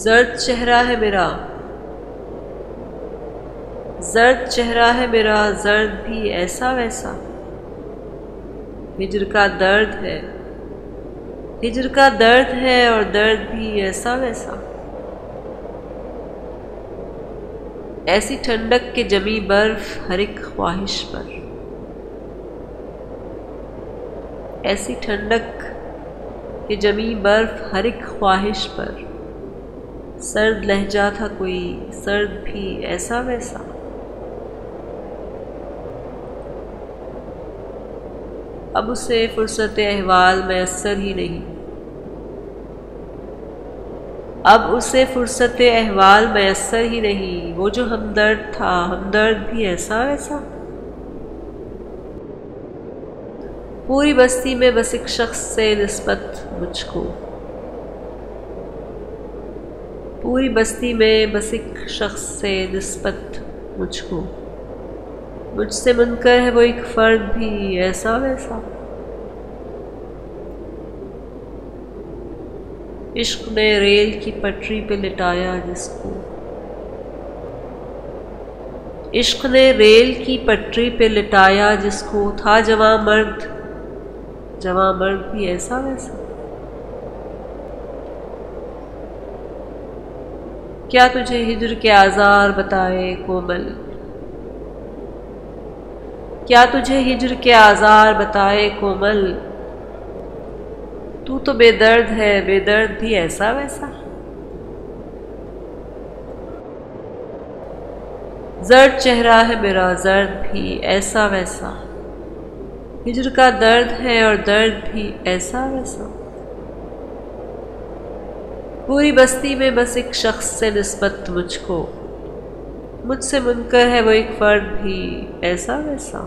زرد چہرہ ہے میرا، زرد چہرہ ہے میرا، زرد بھی ایسا ویسا، ہجر کا درد ہے، ہجر کا درد ہے اور درد بھی ایسا ویسا، ایسی ٹھنڈک کے جمی برف ہر ایک خواہش پر، ایسی ٹھنڈک کہ جمی برف ہر ایک خواہش پر، سرد لہجہ تھا کوئی، سرد بھی ایسا ویسا، اب اسے فرصت احوال میسر ہی نہیں، اب اسے فرصت احوال میسر ہی نہیں، وہ جو ہمدرد تھا ہمدرد بھی ایسا ویسا، پوری بستی میں بس ایک شخص سے نسبت مجھ کو، پوری بستی میں بس ایک شخص سے نسبت مجھ کو، مجھ سے منکر ہے وہ ایک فرد بھی ایسا ویسا، عشق نے ریل کی پٹری پہ لٹایا جس کو، عشق نے ریل کی پٹری پہ لٹایا جس کو، تھا جواں مرد، جواں مرد بھی ایسا ویسا، کیا تجھے ہجر کے آزار بتائے کومل، کیا تجھے ہجر کے آزار بتائے کومل، تو بے درد ہے بے درد بھی ایسا ویسا، زرد چہرہ ہے میرا زرد بھی ایسا ویسا، ہجر کا درد ہے اور درد بھی ایسا ویسا، پوری بستی میں بس ایک شخص سے نسبت مجھ کو، مجھ سے منکر ہے وہ ایک فرد بھی ایسا ویسا۔